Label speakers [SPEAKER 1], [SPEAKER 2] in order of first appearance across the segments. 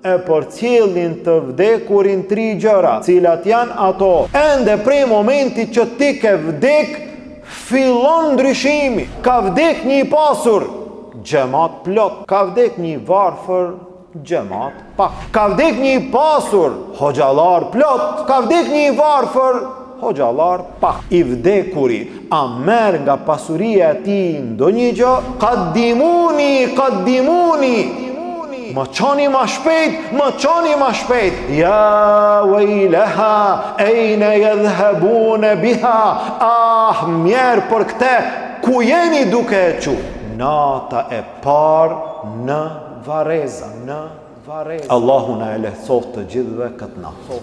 [SPEAKER 1] e përcjellin të vdekurin 3 gjëra, cilat janë ato. Ende prej momenti që ti ke vdek, fillon ndryshimi. Ka vdek një i pasur, xhamat plot. Ka vdek një varfër, xhamat pak. Ka vdek një i pasur, hoxhallar plot. Ka vdek një i varfër, hoxhallar pak. I vdekuri a merr nga pasuria e tij ndonjë gjë? Qaddimuni. Më qani ma shpejt. Ja wejleha, ejne jedhebune biha. Ah, mjerë për këte, ku jeni duke e qu? Nata e par në Vareza. Allahu na e lehtësoft të gjithëve këtë natë.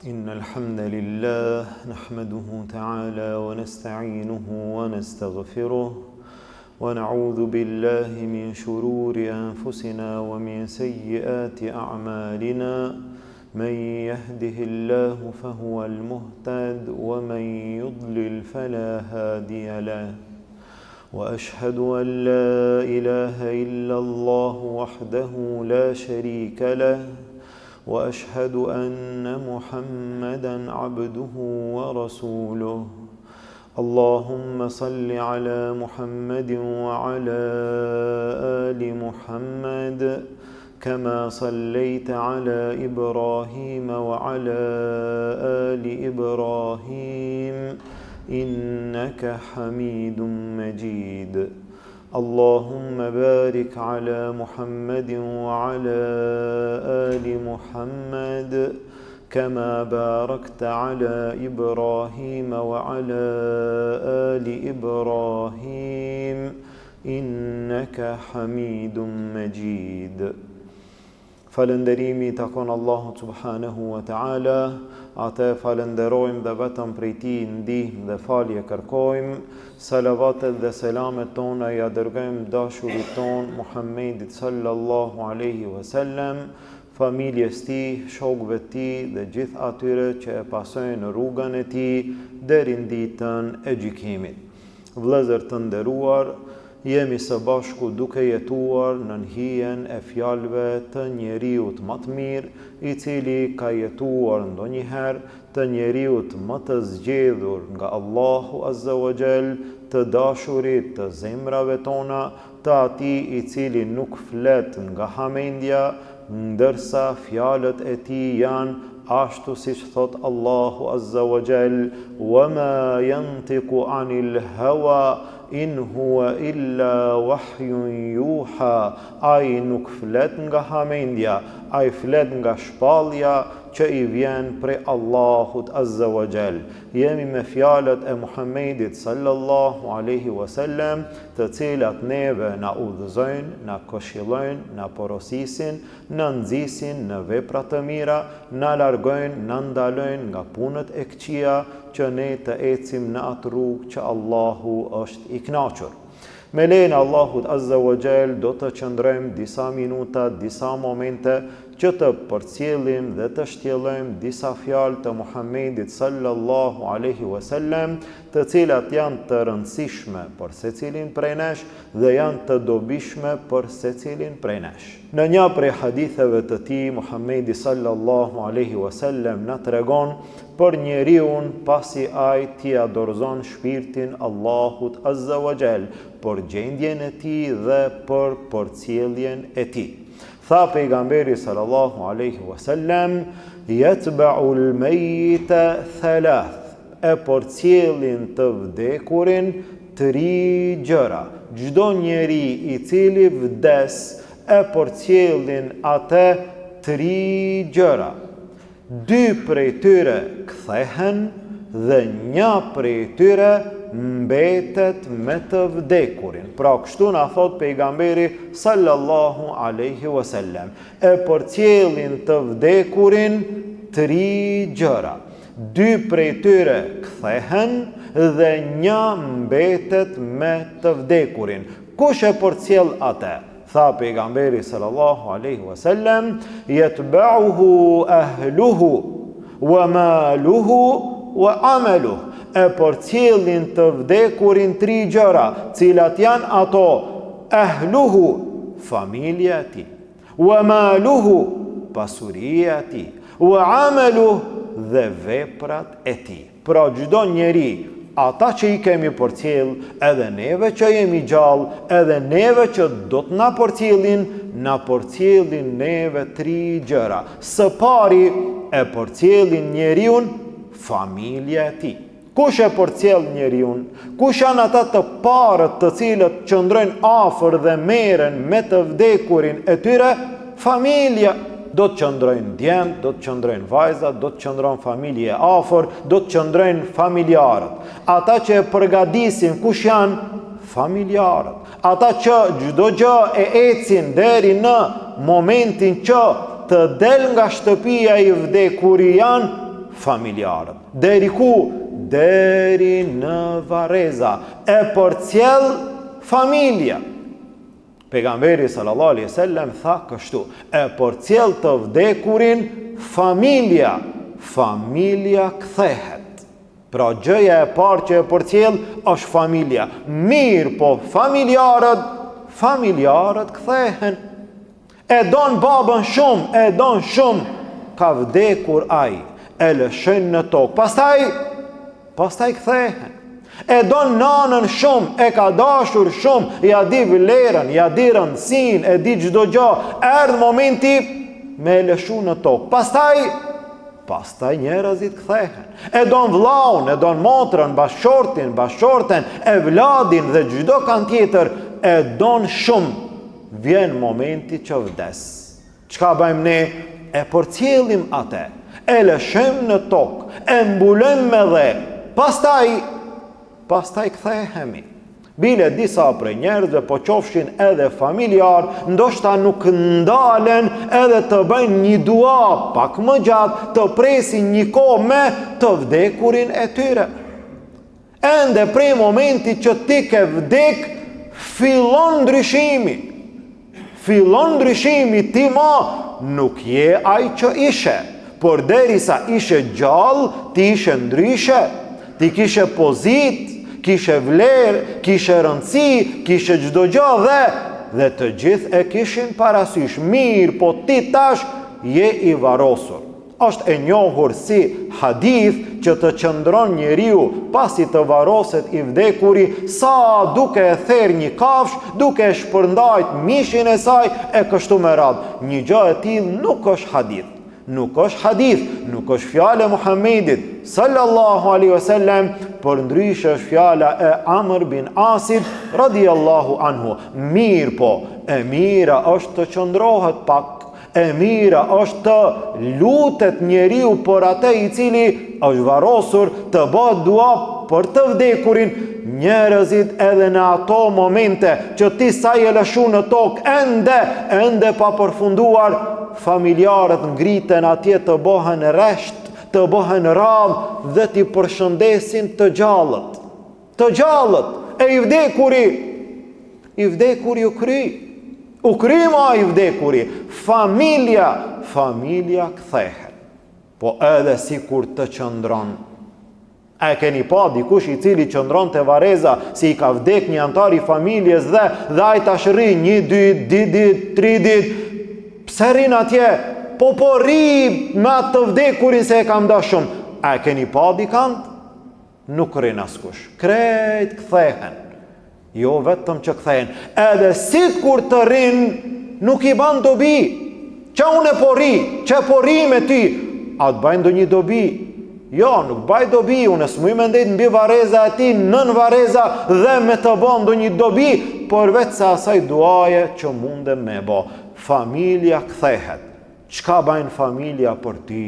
[SPEAKER 1] Innal hamdalillah, nahmaduhu ta'ala wa nasta'inuhu wa nastaghfiruh. ونعوذ بالله من شرور أنفسنا ومن سيئات أعمالنا من يهده الله فهو المهتد ومن يضلل فلا هادي له وأشهد أن لا إله إلا الله وحده لا شريك له وأشهد أن محمدا عبده ورسوله اللهم صل على محمد وعلى آل محمد كما صليت على إبراهيم وعلى آل إبراهيم إنك حميد مجيد اللهم بارك على محمد وعلى آل محمد كما باركت على إبراهيم وعلى آل إبراهيم إنك حميد مجيد Falënderimi takon Allahut subhanahu wa ta'ala, atë falenderojmë dhe vetëm prej tij ndihmë dhe falje kërkojmë. Salavatet dhe selamet tona ja dërgojmë dashurit ton Muhammedit sallallahu alaihi wasallam, familjes tij, shokëve tij dhe gjithë atyre që e pasojnë rrugën e tij deri në ditën e gjykimit. Vëllezër të nderuar, jemi së bashku duke jetuar në hijen e fjalëve të njeriut më të mirë, i cili ka jetuar ndonjëherë, të njeriut më të zgjedhur nga Allahu Azza wa Jall, të dashurit të zemrave tona, të atij i cili nuk flet nga hamendja, ndërsa fjalët e tij janë ashtu siç thot Allahu Azza wa Jall, wa ma yantiqu anil hawa in huwa illa wahyun yuha. Ai nuk flet nga hamendja, ai flet nga shpallja që i vjen prej Allahut Azza wa Jall. Jemi me fjalët e Muhammedit sallallahu alaihi wasallam, të cilat neve na udhëzojnë, na këshillojnë, na porosisin, na nxisin në vepra të mira, na largojnë, na ndalojnë nga punët e këqija, që ne të ecim në atë rrugë që Allahu është i kënaqur. Me lejen e Allahut Azza wa Jall do të qëndrojmë disa minuta, disa momente që të përcjellim dhe të shtjellojmë disa fjalë të Muhammedit sallallahu alaihi wasallam, të cilat janë të rëndësishme për secilin prej nesh dhe janë të dobishme për secilin prej nesh. Në një prej haditheve të tij, Muhammedi sallallahu alaihi wasallam na tregon për njeriun pasi ai t'i dorëzon shpirtin Allahut Azza wa Jall, për gjendjen e tij dhe për përcjelljen e tij. Tha pejgamberi sallallahu alaihi wasallam, yatba'u al-mayyita thalath, e përcjellin të vdekurin 3 gjëra. Çdo njeri i cili vdes e përcjellin atë 3 gjëra. 2 prej tyre kthehen dhe 1 prej tyre mbetet me të vdekurin. Pra kështu na thot pejgamberi sallallahu alaihi wasallam, e përcjellin të vdekurin 3 gjëra. 2 prej tyre kthehen dhe 1 mbetet me të vdekurin. Kush e përcjell atë? Tha pejgamberi sallallahu alaihi wasallam, yatba'uhu ahluhu wa maluhu wa amaluhu. E përcjellin të vdekurin 3 gjëra, cilat janë ato: ahluhu, familja e tij, wa maluhu, pasuria e tij, wa amaluhu, dhe veprat e tij. Pra çdo njeri, ata që i kemi përcjell, edhe neve që jemi gjallë, edhe neve që do të na përcjellin neve 3 gjëra. Së pari e përcjellin njeriun familja e tij. Kush e përcjell njeriun? Kush janë ata të parët të cilët qëndrojnë afër dhe merren me të vdekurin e tyre? Familja. Do të qëndrojnë djemt, do të qëndrojnë vajzat, do të qëndrojnë familje afër, do të qëndrojnë familjarët. Ata që e përgatisin, kush janë? Familjarët. Ata që çdo gjë e ecin deri në momentin që të del nga shtëpia i vdekuri janë familjarët. Deri ku? Deri në varreza. E përcjell familja. Pejgamberi sallallahu alaihi wasallam tha kështu: e përcjell të vdekurin familja, familja kthehet. Pra gjëja e parë që e përcjell është familja. Mirë, po familjarët kthehen. E don babën shumë, e don shumë, ka vdekur ai, e lëshojnë në tokë. Pastaj kthehen. E don nanën shumë, e ka dashur shumë, ja di vlerën, ja di rëndësinë, e di çdo gjë. Erdhi momenti me e lëshu në tokë. Pastaj njerëzit kthehen. E don vllaun, e don motrën, bashorten, e vladin dhe çdo kan tjetër, e don shumë. Vjen momenti që vdes. Çka bëjmë ne? E përcjellim atë, e lëshojmë në tokë, e mbulojmë me dhe. Pastaj kthehemi. Bile disa prej njerëzve po qofshin edhe familjar, ndoshta nuk ndalen edhe të bëjnë një dua pak më gjatë, të presin një kohë me të vdekurin e tyre. Ende prej momenti që ti ke vdek, fillon ndryshimi, ti ma nuk je ai që ishe, por derisa ishe gjallë, ti ishe ndryshe, ti kishe pozit, kishe vlerë, kishe rëndësi, kishe çdo gjë dhe të gjithë e kishin parasysh. Mirë, po ti tash je i varrosur. Është e njohur si hadith që të qëndron njeriu pasi të varroset i vdekuri, sa duke e therr një kafsh, duke e shpërndajt mishin e saj e kështu me radhë. Një gjë e tillë nuk është hadith. Nuk është fjala e Muhamedit sallallahu alaihi wasallam, por ndryshe është fjala e Amr bin Asit radhiyallahu anhu. Mirë, po, e mira është të qëndrohet pak, e mira është të lutet njeriu për atë i cili është varrosur, të bëhet dua për të vdekurin. Njerëzit edhe në ato momente që ti sa je lëshu në tokë, ende pa përfunduar, familjarët ngriten atje të bëhen resht, të bëhen radh dhe t'i përshëndesin të gjallët. E i vdekuri u kry ma i vdekuri. Familja kthehet. Po edhe si kur të qëndron. E keni pa dikush i cili qëndron të vareza, si i ka vdek një antar i familjes dhe ai tash rri 1, 2, 3 ditë. Pse rrin atje? Po rri me atë të vdekurin se e kam dashur shumë. A keni pa dikant? Nuk rrin askush. Krejt kthehen. Jo vetëm që kthehen. Edhe si kur të rrin, nuk i ban dobi. Që unë po rri me ty, a të bajnë do një dobi? Jo, nuk baj dobi, unë s'muj me ndet mbi vareza e ti, nën vareza dhe me të ban do një dobi, por vetë se asaj duaje që munde me bo. Familja kthehet. Çka bajnë familja për ty?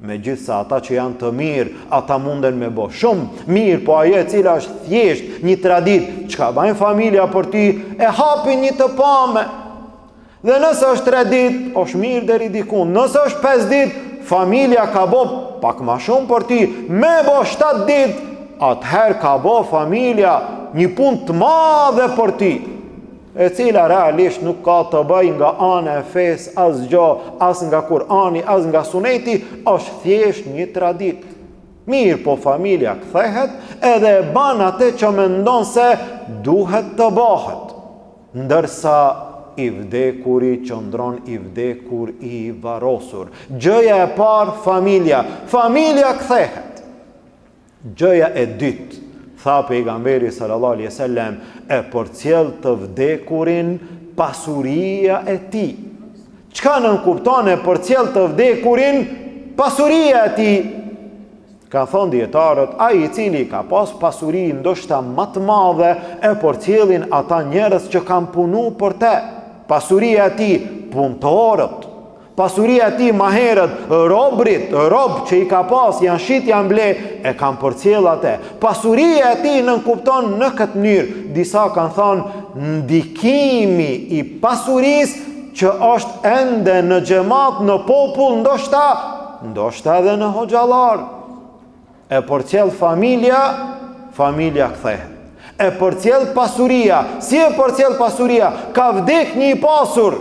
[SPEAKER 1] Me gjithë sa ata që janë të mirë, ata munden me bo shumë mirë, po ajo e cila është thjesht një tradit, çka bajnë familja për ty? E hapin një të pame. Dhe nëse është 3 ditë, është mirë deri diku. Nëse është 5 ditë, familja ka bo pak ma shumë për ty. Me bo 7 ditë, atëherë ka bo familja një punë të madhe për ty, e cila realisht nuk ka të bëj nga ana e fes, as gjo, as nga Kurani, as nga Suneti, është thjesht një tradit. Mirë, po familja kthehet edhe e ban atë që mendon se duhet të bëhet. Ndërsa i vdekuri qëndron i vdekur i varosur. Gjëja e parë, familja. Familja kthehet. Gjëja e dytë, tha pejgamberi sallallahu alaihi wasallam, e përcjell të vdekurin pasuria e tij. Çka nënkupton e përcjell të vdekurin pasuria e tij? Ka thonë dietarët, ai i cili ka pas pasuri ndoshta më të madhe e përcjellin ata njerëz që kanë punu për te. Pasuria e tij punëtorët. Pasuria e tij më herët rob që i ka pas janë shit janë ble e kanë përcjell atë. Pasuria e tij nënkupton në këtë mënyrë. Disa kanë thonë ndikimi i pasurisë që është ende në xhamat, në popull, ndoshta edhe në hoxhallar. E përcjell familja, familja kthehet. E përcjell pasuria. Si e përcjell pasuria? Ka vdek një i pasur,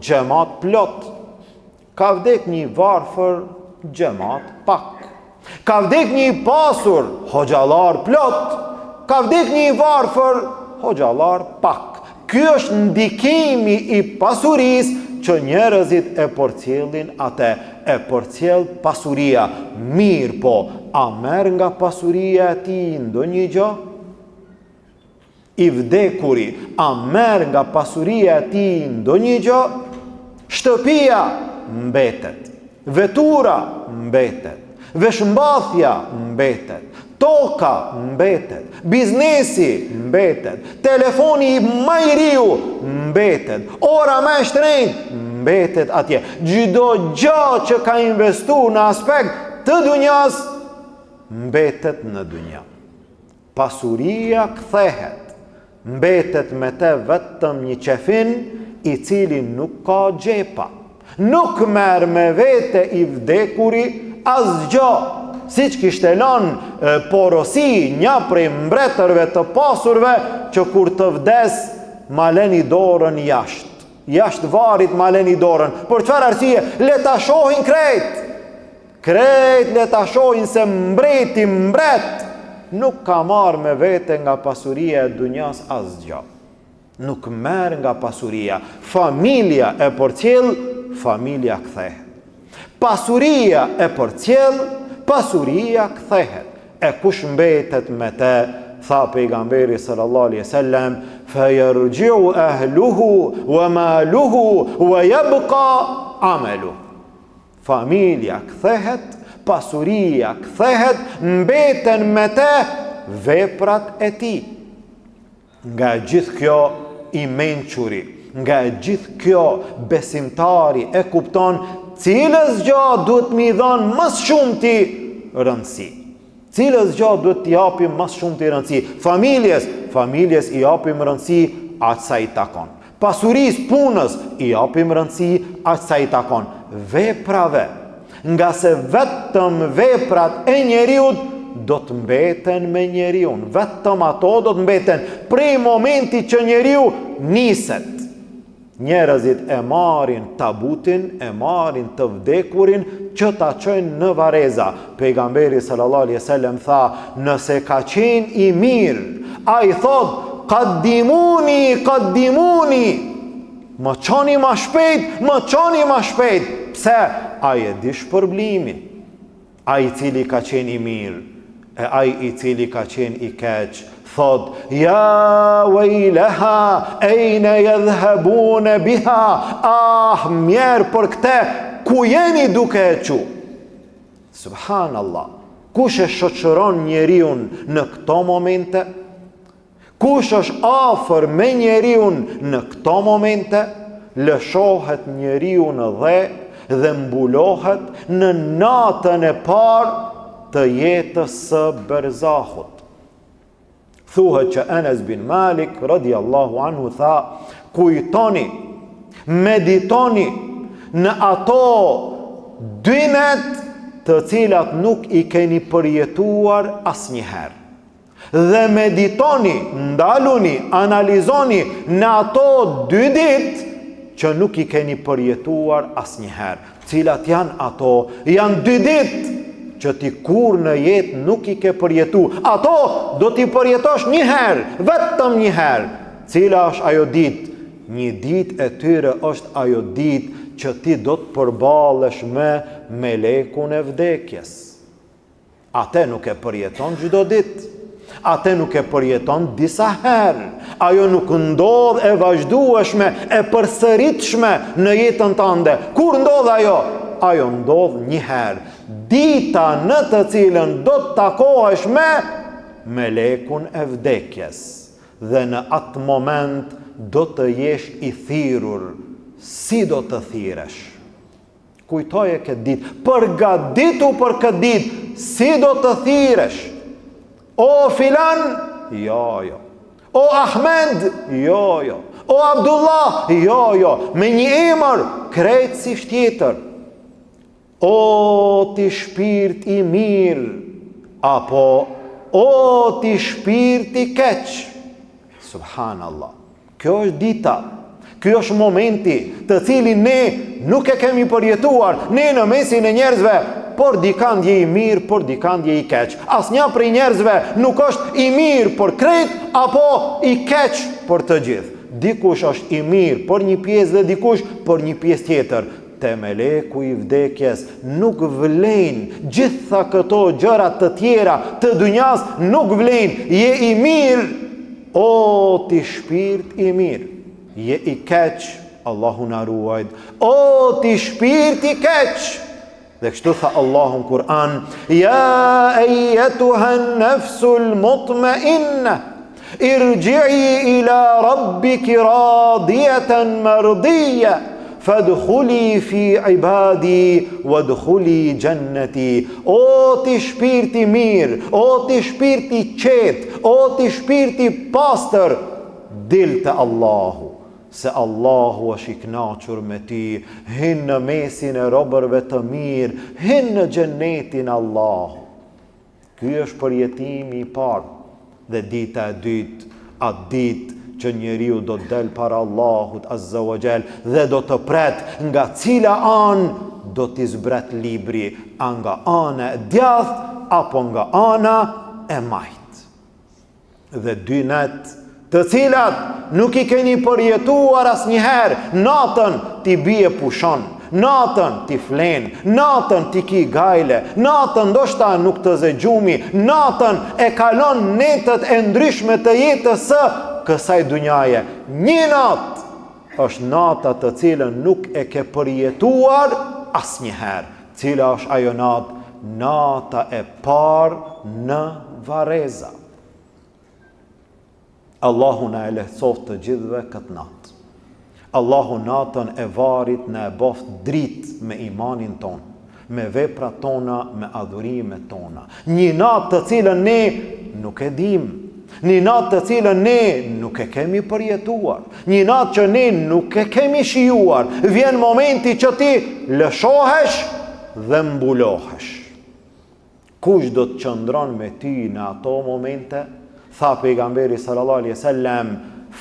[SPEAKER 1] xhamat plot. Ka vdek një varfër, xhamat pak. Ka vdek një i pasur, hoxhallar plot. Ka vdek një i varfër, hoxhallar pak. Ky është ndikimi i pasurisë që njerëzit e përcjellin atë. E përcjell pasuria. Mirë po, a merr nga pasuria e tij ndonjë gjë? I vdekuri, a merr nga pasuria e tij ndonjë gjë? Shtëpia mbetet, vetura mbetet, veshmbathja mbetet, toka mbetet, biznesi mbetet, telefoni më i riu mbetet, ora më e shtrenjtë mbetet atje. Çdo gjë që ka investuar në aspekt të dunjas mbetet në dunja. Pasuria kthehet. Mbetet me te vetëm një qefin i cili nuk ka xhepa. Nuk merr me vete i vdekuri asgjë. Siç kishte lënë porosi një prej mbretërve të pasurve që kur të vdes ma leni dorën jashtë varit ma leni dorën. Për çfarë arsye? Le ta shohin krejt le ta shohin se mbreti mbret nuk ka marrë me vete nga pasuria e dunjas asgjë. Nuk merr nga pasuria. Familja e përcjell, familja kthehet. Pasuria e përcjell, pasuria kthehet. E kush mbetet me te, tha pejgamberi sallallahu alaihi wasallam, fayarji'u ahluhu wa maluhu wa yabqa amalu. Familja kthehet, pasuria kthehet, mbeten me te veprat e tij. Nga gjithë kjo i mençuri, nga gjithë kjo besimtari e kupton cilës gjë duhet mi dhënë më shumë ti rëndësi. Cilës gjë duhet t'i japim më shumë ti rëndësi. Familjes i japim rëndësi aq sa i takon. Pasurisë, punës i japim rëndësi aq sa i takon. Veprave, nga se vetëm veprat e njeriut do të mbeten me njeriun. Vetëm ato do të mbeten prej momenti që njeriu niset. Njerëzit e marrin tabutin, e marrin të vdekurin që ta çojnë në vareza. Pejgamberi sallallahu alaihi wasallam tha, nëse ka qenë i mirë, ai thot, qaddimuni, më çoni më shpejt. Pse? Ai e di shpërblimin. Ai i cili ka qenë i mirë, e ai i cili ka qenë i keq, thot, ja wejleha, ejne yadhhabun biha, mjerë për këte, ku jeni duke e qu? Subhanallah, kush e shoqëron njeriun në këto momente? Kush është afër me njeriun në këto momente? Lëshohet njeriu në dhe mbulohet në natën e parë të jetës së berzahut. Thuhet që Enes bin Malik radiallahu anhu tha, kujtoni, meditoni në ato dynet të cilat nuk i keni përjetuar asnjëherë. Dhe meditoni, ndaluni, analizoni në ato 2 ditë që nuk i keni përjetuar asnjëherë. Cilat janë ato? Janë 2 ditë që ti kur në jetë nuk i ke përjetu. Ato do t'i përjetosh një herë, vetëm një herë. Cila është ajo ditë? një ditë e tyre është ajo ditë që ti do të përballesh me melekun e vdekjes. Ate nuk e përjeton çdo ditë. Ate nuk e përjeton disa herë. Ajo nuk ndodh e vazhdueshme, e përsëritshme në jetën tënde. Kur ndodh ajo? Ajo ndodh një herë. Dita në të cilën do të takohesh me melekun e vdekjes. Dhe në atë moment do të jesh i thirrur. Si do të thiresh? Kujtoje këtë ditë, përgatitu për këtë ditë, si do të thiresh? O filan? Jo. O Ahmed? Jo. O Abdullah? Jo. Me një emër, krejt si tjetër. O ti shpirt i mirë, apo o ti shpirt i keq. Subhanallah. Kjo është dita. Kjo është momenti të cilin ne nuk e kemi përjetuar, ne në mesin e njerëzve, por dikand je i mirë, por dikand je i keq. Asnjë prej njerëzve nuk është i mirë për krejt, apo i keq për të gjithë. Dikush është i mirë për një pjesë dhe dikush për një pjesë tjetër. Te meleku i vdekjes nuk vlen gjitha këto gjëra të tjera të dunjas, nuk vlen. Je i mirë, o ti shpirt i mirë. Je i keq, Allahu na ruajt. O ti shpirt i keq. Dhe kështu tha Allahu në Kur'an: Ja ayyatuha an-nafsul mutma'inna irji'i ila rabbiki radiyatan mardiyya fadkhuli fi ibadi wadkhuli jannati. O ti shpirti mirë, o ti shpirti qetë, o ti shpirti pastër, dil të Allahu, se Allahu është i kënaqur me ty. Hin në mesin e robërve të mirë, hin në xhenetin Allahu. Ky është përjetimi i parë. Dhe dita e dytë, atë ditë që njeriu do të del para Allahut Azza wa Jall dhe do të pret nga cila anë do t'i zbret libri, a nga ana e djathtë apo nga ana e majt. Dhe dy net të cilat nuk i keni përjetuar asnjëherë, natën ti bie pushon, natën ti flen, natën ti ki gajle, natën ndoshta nuk të zë gjumi, natën e kalon netët e ndryshme të jetës së kësaj dunjaje. Një natë është nata të cilën nuk e ke përjetuar asnjëherë. Cila është ajo natë? Nata e parë në Vareza. Allahu na e lehtësoft të gjithëve këtë natë. Allahu natën e varit na e boft dritë me imanin ton, me veprat tona, me adhurimet tona. Një natë të cilën ne nuk e dim, një natë të cilën ne nuk e kemi përjetuar, një natë që ne nuk e kemi shijuar. Vjen momenti që ti lëshohesh dhe mbulohesh. Kush do të qëndron me ty në ato momente? Tha pejgamberi sallallahu alaihi wasallam: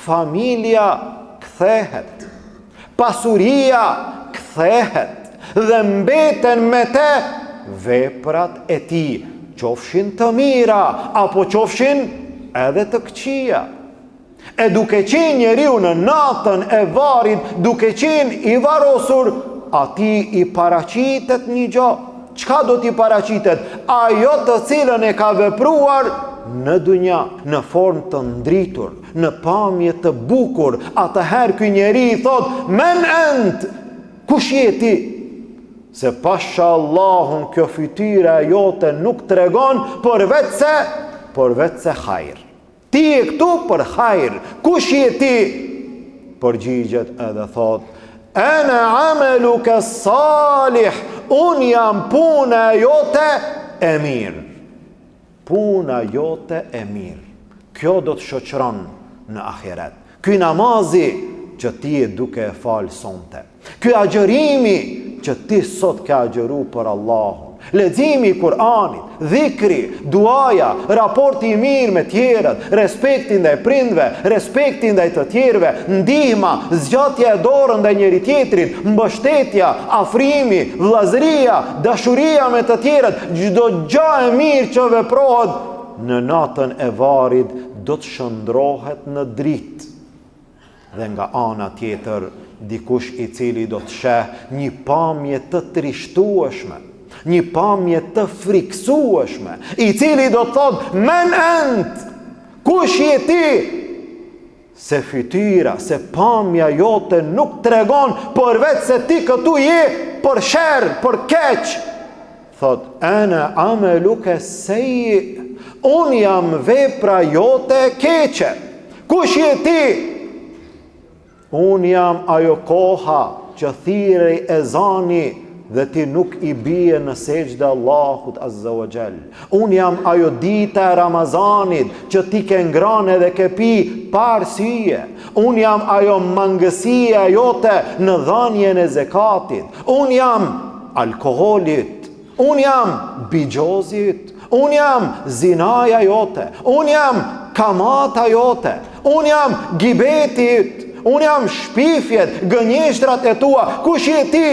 [SPEAKER 1] familja kthehet, pasuria kthehet, dhe mbeten me te veprat e ti, qofshin të mira apo qofshin edhe të këqija. E duke qenë njeriu në natën e varit, duke qenë i varosur, ati i paraqitet një gjë. Çka do t'i paraqitet? Ajo të cilën e ka vepruar në dunja, në formë të ndritur, në pamje të bukur. Atëherë ky njeri i thot: men ent, kush je ti? Se pasha Allahun kjo fytyra jote nuk tregon përveç se hajr. Ti je këtu për hajr. Kush je ti? Përgjigjet edhe thot: ana amaluka salih, unë jam puna jote e mirë. Puna jote e mirë. Kjo do të shoqëron në ahiret. Ky namazi që ti e duke e falë sonte. Ky agjërimi që ti sot ka agjëru për Allahun. Leximi i Kur'anit, dhikri, duaja, raporti i mirë me tjerët, respekti ndaj prindve, respekti ndaj të tjerëve, ndihma, zgjatja e dorës ndaj njëri tjetrit, mbështetja, afrimi, vllazëria, dashuria me të tjerët, çdo gjë e mirë që veprohet në natën e varit do të shndrohet në dritë. Dhe nga ana tjetër, dikush i cili do të sheh një pamje të trishtueshme, një pamje të friksueshme, i cili do të thot, men ent, kush je ti? Se fytyra, se pamja jote nuk tregon përveç se ti këtu je për sherr, për keq. Thot, ana amaluka sayyi, unë jam vepra jote e keqe. Kush je ti? Unë jam ajo koha që thirrej ezani dhe ti nuk i bie në sejdë Allahut Azza wa Jall. Unë jam ajo dita e Ramazanit që ti ke ngrane dhe ke pi pa arsye. Unë jam ajo mangësia jote në dhënien e zekatit. Unë jam alkoholit. Unë jam bigjozit. Unë jam zinaja jote. Unë jam kamata jote. Unë jam gibetit. Unë jam shpifjet, gënjeshtrat e tua. Kush je ti?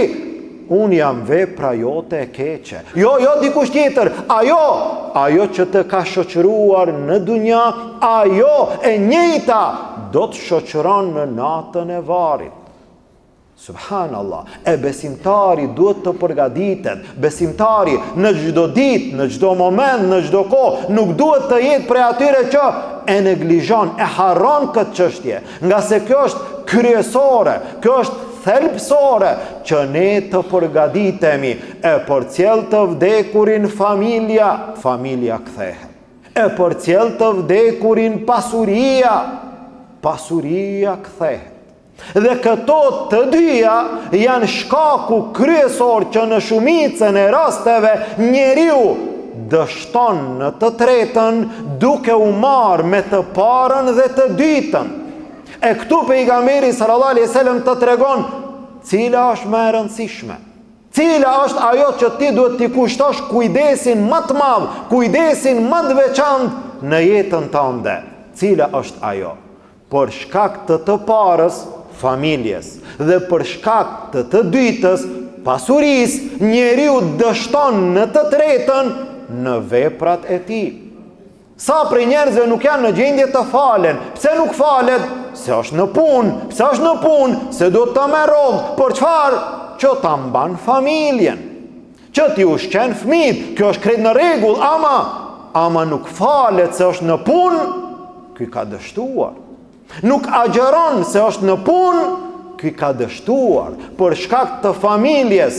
[SPEAKER 1] Unë jam vepra jote e keqe. Jo, dikush tjetër. Ajo që të ka shoqëruar në dunja, ajo e njëjta do të shoqëron në natën e varrit. Subhanallah. E besimtari duhet të përgatitet. Besimtari në çdo ditë, në çdo moment, në çdo kohë, nuk duhet të jetë prej atyre që e neglizhon, e harron këtë çështje, nga se kjo është kryesore, kjo është thelbësore, që ne të përgatitemi, e për cjell të vdekurin familja kthehet. E për cjell të vdekurin pasuria kthehet. Dhe këto të dyja janë shkaku kryesor që në shumicën e rasteve njeriu dështon në të tretën duke u marrë me të parën dhe të dytën. E këtu pejgamberi sallallahu alaihi wasallam të tregon cila është më e rëndësishme. Cila është ajo që ti duhet t'i kushtosh kujdesin më të madh, kujdesin më të veçantë në jetën tënde. Cila është ajo? Për shkak të parës, familjes, dhe për shkak të dytës, pasurisë, njeriu dështon në të tretën në veprat e tij. Sa prej njerëzve nuk janë në gjendje të falen? Pse nuk falet? Se është në punë. Pse është në punë? Se duhet të merr rrogë. Për çfarë? Që ta mban familjen, që t'i ushqen fëmijët. Kjo është krejt në rregull, ama nuk falet se është në punë, ky ka dështuar. Nuk agjeron se është në punë, ky ka dështuar. Për shkak të familjes,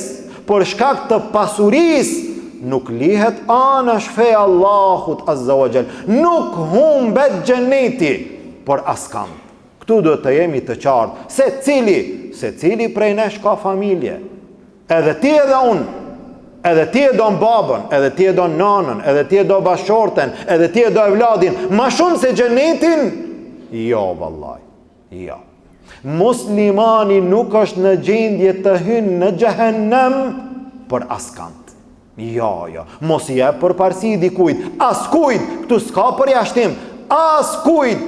[SPEAKER 1] për shkak të pasurisë, nuk lihet anash feja Allahut Azza wa Jall. Nuk humbet xheneti për askand. Këtu duhet të jemi të qartë. Se cili prej nesh ka familje. Edhe ti edhe unë. Edhe ti e do në babën, edhe ti e do në nanën, edhe ti e do bashorten, edhe ti e do evladin. Ma shumë se xhenetin? Jo, vallaj. Jo. Muslimani nuk është në gjendje të hynë në xhehenem për askand. Jo. Mos i jep përparësi dikujt. Askujt, këtu s'ka përjashtim. Askujt.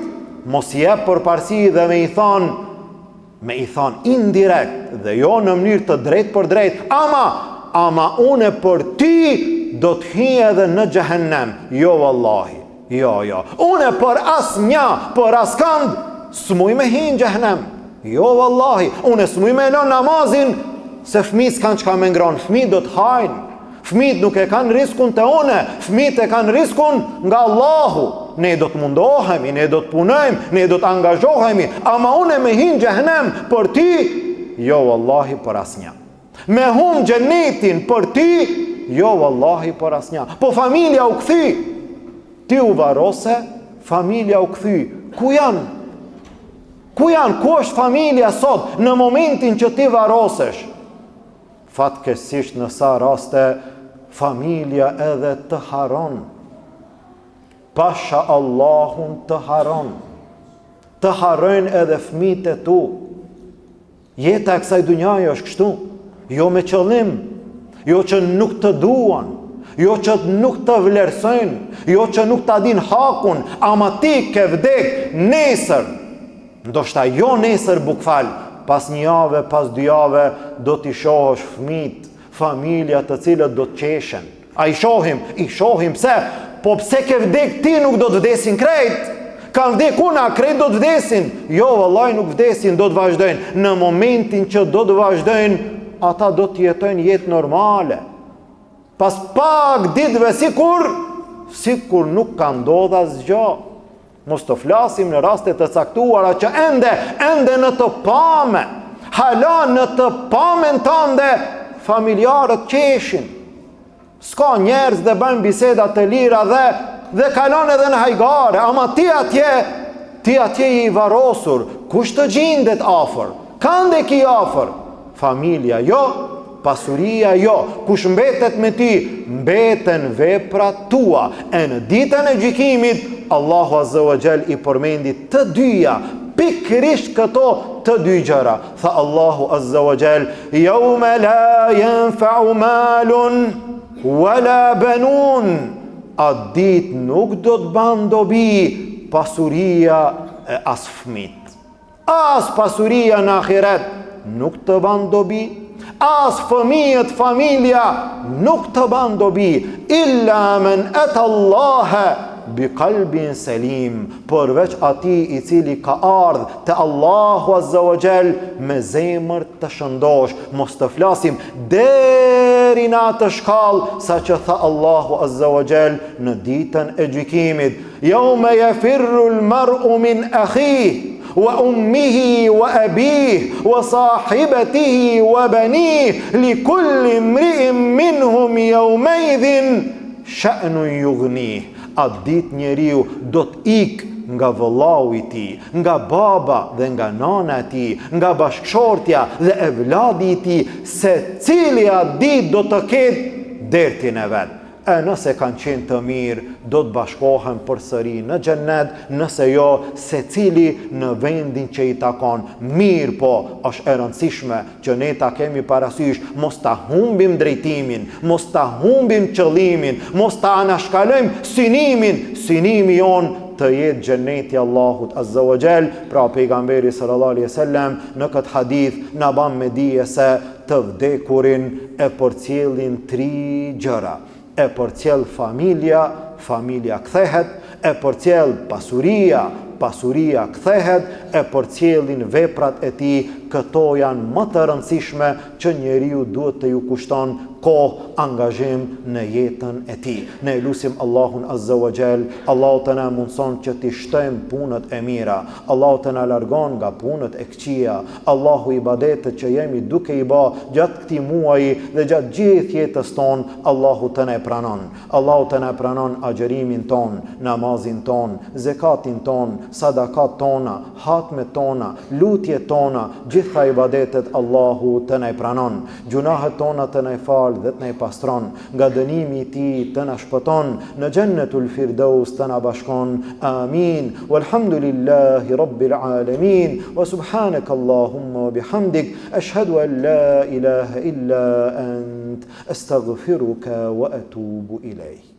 [SPEAKER 1] Mos i jep përparësi dhe me i thon indirekt dhe jo në mënyrë të drejtë për drejtë. Ama une për ty do të hy edhe në xhehenem. Jo vallahi. Jo. Une për asnjë, për askand, s'muj me hy në xhehenem. Jo vallahi. Une s'muj me lën namazin se fëmijët s'kan çka me ngronë. Fëmijët do të hajnë. Fëmijët nuk e kanë riskun të one, fëmijët e kanë riskun nga Allahu. Ne do të mundohemi, ne do të punojmë, ne do të angazhohemi, ama une me hin xhehenem për ty, jo vallahi për asnjë. Me hum xhenetin për ty, jo vallahi për asnjë. Po familja u kthy. Ti u varose, familja u kthy. Ku janë? Ku është familja sot në momentin që ti varosesh? Fatkeqësisht në sa raste familja edhe të haron. Pasha Allahun të haron. Të harojnë edhe fëmijët e tu. Jeta e kësaj dunjaje është kështu. Jo me qëllim, jo që nuk të duan, jo që nuk të vlerësojnë, jo që nuk të adin hakun, ama ti ke vdek nesër. Ndoshta jo nesër bukfal, pas një jave, pas 2 jave, do t'i shohësh fëmijët, familja të cilët do të qeshen. I shohim, pse? Po pse ke vdek ti nuk do të vdesin krejt? Kanë vdekuna, krejt do të vdesin. Jo, vallai nuk vdesin, do të vazhdojnë. Në momentin që do të vazhdojnë, ata do të jetojnë jetë normale. Pas pak ditëve sikur nuk ka ndodhur asgjë. Mos të flasim në raste të caktuara që ende në të pame, hala në të pamen tënde familjarët qeshin. S'ka njerëz dhe bëjnë biseda të lira dhe kalon edhe në hajgare, ama ti atje i varosur, kush të gjendet afër? Kande ki afër? Familja jo, pasuria jo. Kush mbetet me ti? Mbeten veprat tua. E në ditën e gjykimit, Allahu Azza wa Jall i përmendi të dyja, pikërisht këto të dy gjëra. Tha Allahu Azza wa Jall: "Yawma la yanfa'u malun wala banun." Atë ditë nuk do të ban dobi pasuria e as fëmit. As pasuria në ahiret nuk të ban dobi, as fëmijët, familja nuk të ban dobi, illa men ata Allahe bi qalbin salim, përveç ati i cili ka ardhë te Allahu Azza wa Jall me zemër të shëndosh. Mos të flasim deri në atë shkallë sa që tha Allahu Azza wa Jall në ditën e gjykimit: "Yawma yafirru al-mar'u min akhihi wa ummihi wa abihi wa sahibatihi wa banihi li kulli imri'in minhum yawmaidhin sha'nun yughnihi." Atë ditë njeriu do të ikë nga vëllau i tij, nga baba dhe nga nana e tij, nga bashkëshortja dhe e vladi i tij, secili atë ditë do të ketë dertin e vet. E nëse kanë qenë të mirë, do të bashkohen përsëri në xhennet, nëse jo, secili në vendin që i takon. Mirë po, është e rëndësishme që ne ta kemi parasysh, mos ta humbim drejtimin, mos ta humbim qëllimin, mos ta anashkalojmë synimin. Synimi jon të jetë xheneti Allahut Azza wa Jall. Pra pejgamberi sallallahu alaihi wasallam në këtë hadith na ban me dije se të vdekurin e përcjellin 3 gjëra. E përcjell familja kthehet, e përcjell pasuria kthehet, e përcjellin veprat e tij. Këto janë më të rëndësishme që njeriu duhet të ju kushton kohë, angazhim në jetën e tij. Ne lutim Allahun Azza wa Jall, Allahu të na mundson që të shtojmë punët e mira, Allahu të na largon nga punët e këqija. Allahu ibadetet që jemi duke i bë gjatë këtij muaji dhe gjatë gjithë jetës tonë, Allahu të na pranon. Allahu të na pranon agjërimin ton, namazin ton, zekatin ton, sadakat tona, hatmet tona, lutjet tona, gjitha ibadetet Allahu të na pranon. Gjunahet tona të na fal dhe të na pastron. Nga dënimi i tij të na shpëton. Në Jannatul Firdaus të na bashkon. Amin. Walhamdulillahi Rabbil alamin. Wa subhanaka Allahumma wa bihamdik ashhadu an la ilaha illa ant astaghfiruka wa atubu ilayk.